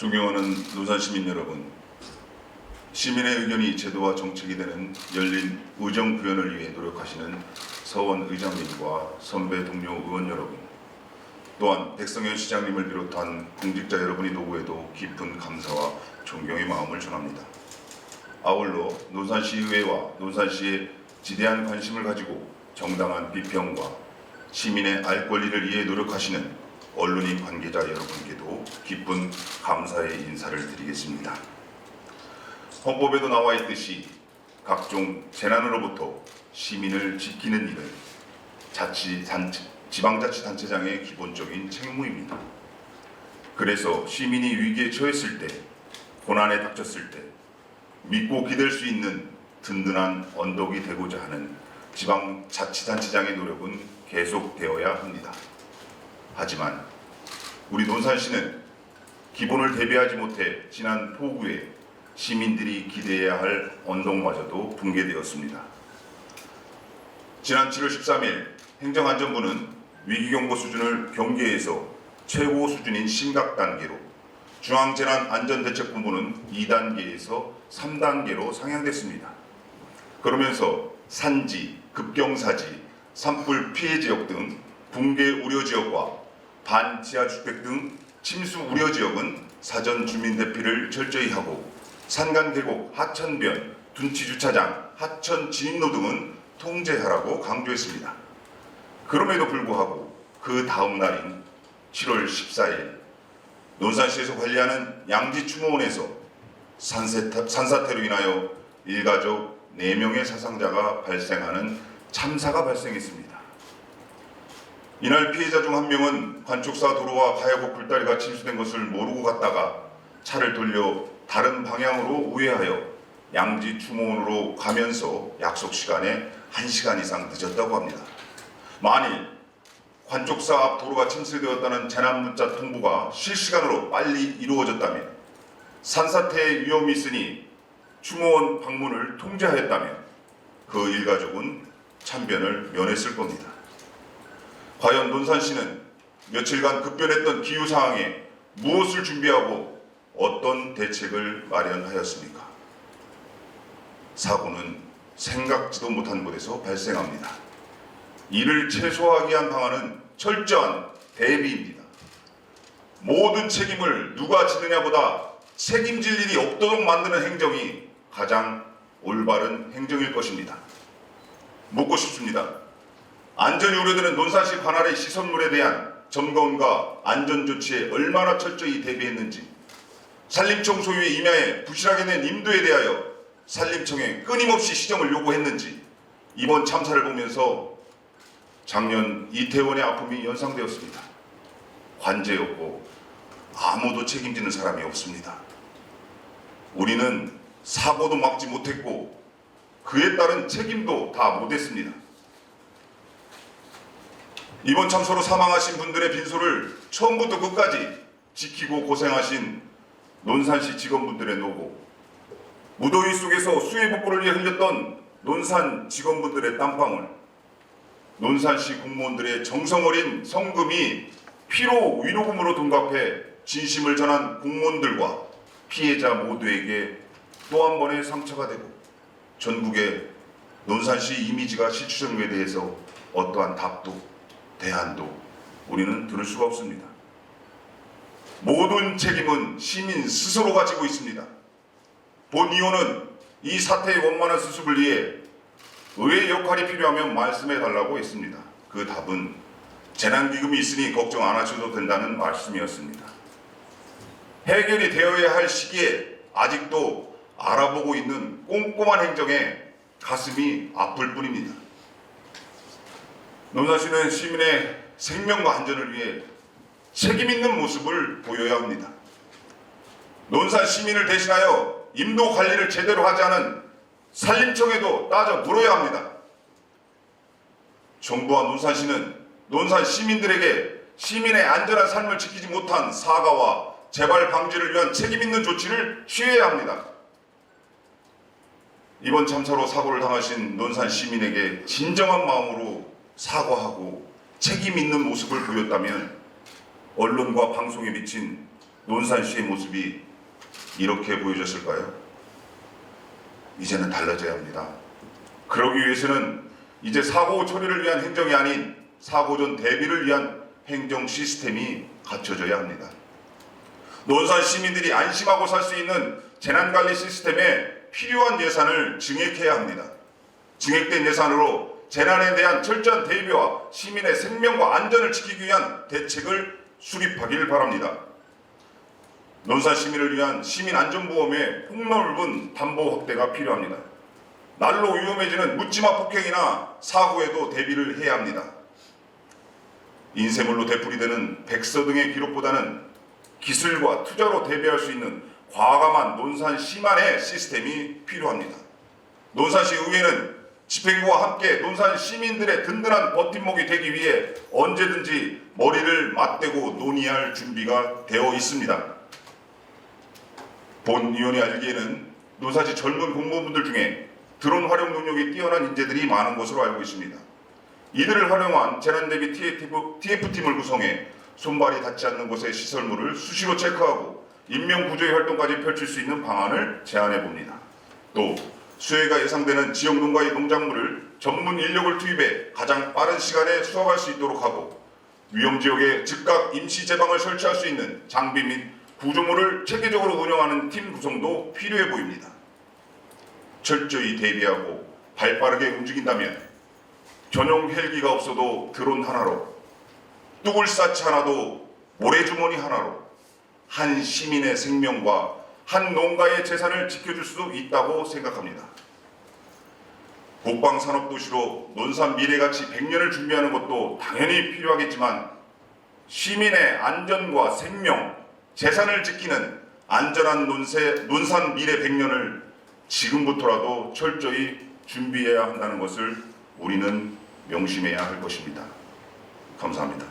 존경하는 논산 시민 여러분, 시민의 의견이 제도와 정책이 되는 열린 의정 구현을 위해 노력하시는 서원 의장님과 선배 동료 의원 여러분, 또한 백성현 시장님을 비롯한 공직자 여러분이 도구에도 깊은 감사와 존경의 마음을 전합니다. 아울러 논산시의회와 논산시에 지대한 관심을 가지고 정당한 비평과 시민의 알 권리를 위해 노력하시는 언론인 관계자 여러분께도 깊은 감사의 인사를 드리겠습니다. 헌법에도 나와 있듯이 각종 재난으로부터 시민을 지키는 일은 지방자치단체장의 기본적인 책무입니다. 그래서 시민이 위기에 처했을 때, 고난에 닥쳤을 때 믿고 기댈 수 있는 든든한 언덕이 되고자 하는 지방자치단체장의 노력은 계속되어야 합니다. 하지만 우리 논산시는 기본을 대비하지 못해 지난 폭우에 시민들이 기대해야 할 언덕마저도 붕괴되었습니다. 지난 7월 13일 행정안전부는 위기경보 수준을 경계에서 최고 수준인 심각 단계로, 중앙재난안전대책본부는 2단계에서 3단계로 상향됐습니다. 그러면서 산지, 급경사지, 산불 피해 지역 등 붕괴 우려 지역과 반지하 주택 등 침수 우려 지역은 사전 주민 대피를 철저히 하고, 산간 계곡, 하천변, 둔치 주차장, 하천 진입로 등은 통제하라고 강조했습니다. 그럼에도 불구하고 그 다음 날인 7월 14일 논산시에서 관리하는 양지추모원에서 산사태로 인하여 일가족 4명의 사상자가 발생하는 참사가 발생했습니다. 이날 피해자 중 한 명은 관촉사 도로와 가야곡 굴다리가 침수된 것을 모르고 갔다가 차를 돌려 다른 방향으로 우회하여 양지 추모원으로 가면서 약속 시간에 1시간 이상 늦었다고 합니다. 만일 관촉사 앞 도로가 침수되었다는 재난 문자 통보가 실시간으로 빨리 이루어졌다면, 산사태의 위험이 있으니 추모원 방문을 통제하였다면 그 일가족은 참변을 면했을 겁니다. 과연 논산시는 며칠간 급변했던 기후 상황에 무엇을 준비하고 어떤 대책을 마련하였습니까? 사고는 생각지도 못한 곳에서 발생합니다. 이를 최소화하기 위한 방안은 철저한 대비입니다. 모든 책임을 누가 지느냐보다 책임질 일이 없도록 만드는 행정이 가장 올바른 행정일 것입니다. 묻고 싶습니다. 안전이 우려되는 논산시 관할의 시설물에 대한 점검과 안전조치에 얼마나 철저히 대비했는지, 산림청 소유의 임야에 부실하게 낸 임도에 대하여 산림청에 끊임없이 시정을 요구했는지, 이번 참사를 보면서 작년 이태원의 아픔이 연상되었습니다. 관제였고 아무도 책임지는 사람이 없습니다. 우리는 사고도 막지 못했고 그에 따른 책임도 다 못했습니다. 이번 참사로 사망하신 분들의 빈소를 처음부터 끝까지 지키고 고생하신 논산시 직원분들의 노고, 무더위 속에서 수해복구를 위해 흘렸던 논산 직원분들의 땀방울, 논산시 공무원들의 정성 어린 성금이 피로 위로금으로 돈갚해 진심을 전한 공무원들과 피해자 모두에게 또 한 번의 상처가 되고, 전국의 논산시 이미지가 실추된 것에 대해서 어떠한 답도 대안도 우리는 들을 수가 없습니다. 모든 책임은 시민 스스로가 지고 있습니다. 본의원은 이 사태의 원만한 수습을 위해 의회의 역할이 필요하면 말씀해 달라고 했습니다. 그 답은 재난기금이 있으니 걱정 안 하셔도 된다는 말씀이었습니다. 해결이 되어야 할 시기에 아직도 알아보고 있는 꼼꼼한 행정에 가슴이 아플 뿐입니다. 논산시는 시민의 생명과 안전을 위해 책임 있는 모습을 보여야 합니다. 논산 시민을 대신하여 임도 관리를 제대로 하지 않은 산림청에도 따져 물어야 합니다. 정부와 논산시는 논산 시민들에게 시민의 안전한 삶을 지키지 못한 사과와 재발 방지를 위한 책임 있는 조치를 취해야 합니다. 이번 참사로 사고를 당하신 논산 시민에게 진정한 마음으로 사과하고 책임 있는 모습을 보였다면 언론과 방송에 비친 논산시의 모습이 이렇게 보여졌을까요? 이제는 달라져야 합니다. 그러기 위해서는 이제 사고 처리를 위한 행정이 아닌 사고 전 대비를 위한 행정 시스템이 갖춰져야 합니다. 논산 시민들이 안심하고 살 수 있는 재난관리 시스템에 필요한 예산을 증액해야 합니다. 증액된 예산으로 재난에 대한 철저한 대비와 시민의 생명과 안전을 지키기 위한 대책을 수립하길 바랍니다. 논산 시민을 위한 시민안전보험의 폭넓은 담보 확대가 필요합니다. 날로 위험해지는 묻지마 폭행이나 사고에도 대비를 해야 합니다. 인쇄물로 되풀이되는 백서 등의 기록보다는 기술과 투자로 대비할 수 있는 과감한 논산시만의 시스템이 필요합니다. 논산시 의회는 집행부와 함께 논산 시민들의 든든한 버팀목이 되기 위해 언제든지 머리를 맞대고 논의할 준비가 되어 있습니다. 본 의원이 알기에는 논산시 젊은 공무원분들 중에 드론 활용 능력이 뛰어난 인재들이 많은 것으로 알고 있습니다. 이들을 활용한 재난대비 TF팀을 구성해 손발이 닿지 않는 곳의 시설물을 수시로 체크하고 인명구조의 활동까지 펼칠 수 있는 방안을 제안해 봅니다. 또 수해가 예상되는 지역 농가의 농작물을 전문 인력을 투입해 가장 빠른 시간에 수확할 수 있도록 하고 위험지역에 즉각 임시 제방을 설치할 수 있는 장비 및 구조물을 체계적으로 운영하는 팀 구성도 필요해 보입니다. 철저히 대비하고 발빠르게 움직인다면 전용 헬기가 없어도 드론 하나로, 뚝을싸치 하나도 모래주머니 하나로 한 시민의 생명과 한 농가의 재산을 지켜줄 수 있다고 생각합니다. 국방산업도시로 논산 미래가치 100년을 준비하는 것도 당연히 필요하겠지만 시민의 안전과 생명, 재산을 지키는 안전한 논산 미래 100년을 지금부터라도 철저히 준비해야 한다는 것을 우리는 명심해야 할 것입니다. 감사합니다.